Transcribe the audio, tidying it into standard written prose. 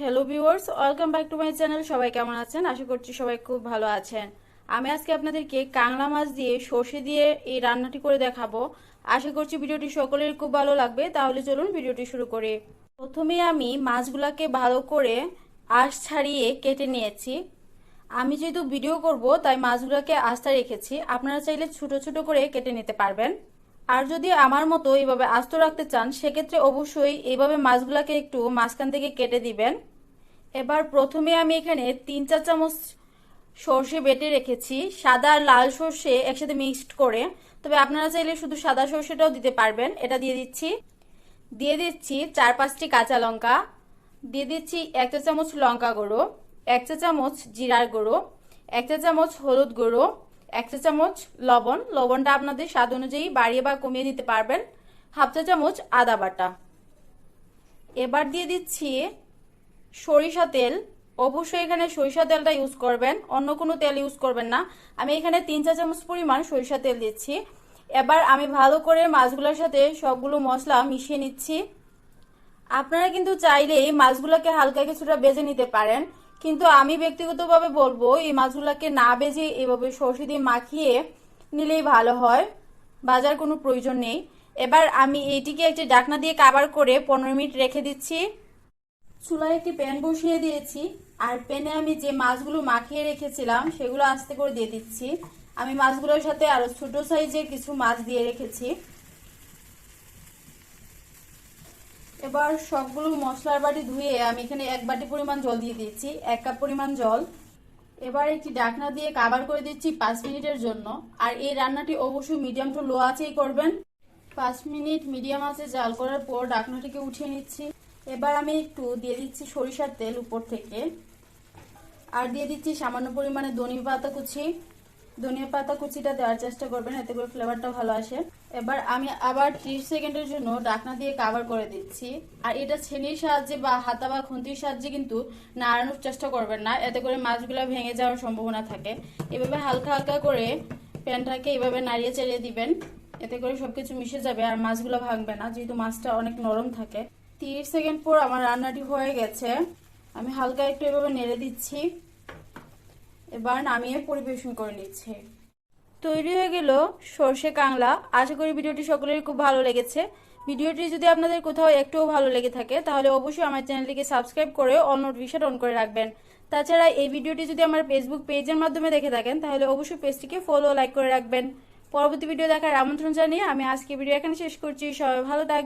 Hello viewers, welcome back to my channel. সবাই কেমন আছেন? আশা করছি সবাই খুব ভালো আছেন। আমি আজকে আপনাদেরকে কাংলা মাছ দিয়ে সর্ষে দিয়ে এই রান্নাটি করে দেখাবো। আশা করছি ভিডিওটি সকলের খুব ভালো লাগবে। তাহলে চলুন ভিডিওটি শুরু করি। প্রথমে আমি মাছগুলোকে ভালো করে আঁশ ছাড়িয়ে কেটে নিয়েছি। আমি যেহেতু ভিডিও করব তাই মাছগুলোকে আস্তে রেখেছি। আপনারা চাইলে ছোট ছোট করে কেটে নিতে পারবেন। আর যদি আমার মতো এইভাবে আস্ত রাখতে চান সেক্ষেত্রে অবশ্যই এইভাবে মাছগুলোকে একটু মাঝখান থেকে কেটে দিবেন। এবার প্রথমে আমি এখানে 3-4 চামচ সর্ষে বেটে রেখেছি, সাদা আর লাল সর্ষে একসাথে মিক্সড করে। তবে আপনারা চাইলে শুধু সাদা সর্ষেটাও দিতে পারবেন। এটা দিয়ে দিচ্ছি। 4-5টি কাঁচা লঙ্কা, দিয়ে দিচ্ছি 1 চা চামচ লঙ্কা গুঁড়ো, 1 চা চামচ জিরার গুঁড়ো, 1 চা চামচ হলুদ গুঁড়ো, 1 চা চামচ লবণ। লবণটা আপনাদের স্বাদ অনুযায়ী বাড়িয়ে বা কমিয়ে দিতে পারবেন। 1/2 চা চামচ আদা বাটা। এবার দিয়ে দিচ্ছি সরিষা তেল। অবশ্যই এখানে সরিষা তেলটা ইউজ করবেন, অন্য কোনো তেল ইউজ করবেন না। আমি এখানে 3 চা চামচ পরিমাণ সরিষা তেল দিচ্ছি। এবার আমি ভালো করে মাছগুলোর সাথে সবগুলো মশলা মিশিয়ে নিচ্ছি। আপনারা কিন্তু চাইলে মাছগুলোকে হালকা কিছুটা ভেজে নিতে পারেন, কিন্তু আমি ব্যক্তিগতভাবে বলবো এই মাছগুলোকে না ভেজে এভাবে সর্ষে দিয়ে মাখিয়ে নিলেই ভালো হয়, ভাজার কোনো প্রয়োজন নেই। এবার আমি এইটিকে একটি ঢাকনা দিয়ে কভার করে 15 মিনিট রেখে দিচ্ছি। চুলায় একটি প্যান বসিয়ে দিয়েছি, আর প্যানে আমি যে মাছগুলো মাখিয়ে রেখেছিলাম সেগুলো আস্তে করে দিয়ে দিচ্ছি। আমি মাছগুলোর সাথে আরো ছোট সাইজের কিছু মাছ দিয়ে রেখেছি। এবার সবগুলো মশলার বাটি ধুয়ে আমি এখানে 1 বাটি পরিমাণ জল দিয়ে দিচ্ছি, 1 কাপ পরিমাণ জল। এবার একটি ঢাকনা দিয়ে কভার করে দিচ্ছি 5 মিনিটের জন্য। আর এই রান্নাটি অবশ্যই মিডিয়াম টু লো আঁচেই করবেন। 5 মিনিট মিডিয়াম আঁচে জাল করার পর ঢাকনাটিকে উঠিয়ে নিচ্ছি। এবার আমি একটু দিয়ে দিচ্ছি সরিষার তেল উপর থেকে, আর দিয়ে দিচ্ছি সামান্য পরিমাণে ধনিয়া পাতা কুচি। ধনিয়া পাতা কুচিটা দেওয়ার চেষ্টা করবেন, এতে করে ফ্লেভারটা ভালো আসে। এবার আমি আবার 30 সেকেন্ডের জন্য ঢাকনা দিয়ে কভার করে দিচ্ছি। আর এটা ছেনির সাহায্যে বা হাতা বা খুন্তির সাহায্যে কিন্তু নাড়ানোর চেষ্টা করবেন না, এতে করে মাছগুলো ভেঙে যাওয়ার সম্ভাবনা থাকে। এভাবে হালকা হালকা করে প্যানটাকে এভাবে নাড়িয়ে চালিয়ে দিবেন, এতে করে সবকিছু মিশে যাবে আর মাছগুলো ভাঙবে না, যেহেতু মাছটা অনেক নরম থাকে। 30 সেকেন্ড পর আমার রান্নাটি হয়ে গেছে। আমি হালকা একটু এভাবে নেড়ে দিচ্ছি। এবার নামিয়ে পরিবেশন করে নিচ্ছি। তৈরি হয়ে গেল সর্ষে কাংলা। আশা করি ভিডিওটি সকলের খুব ভালো লেগেছে। ভিডিওটি যদি আপনাদের কোথাও একটুও ভালো লেগে থাকে তাহলে অবশ্যই আমার চ্যানেলটিকে সাবস্ক্রাইব করে অল নোটিফিকেশন অন করে রাখবেন। তাছাড়া এই ভিডিওটি যদি আমার ফেসবুক পেজের মাধ্যমে দেখে থাকেন তাহলে অবশ্যই পেজটিকে ফলো লাইক করে রাখবেন। পরবর্তী ভিডিও দেখার আমন্ত্রণ জানিয়ে আমি আজকে ভিডিও এখানে শেষ করছি। সবাই ভালো থাকবেন।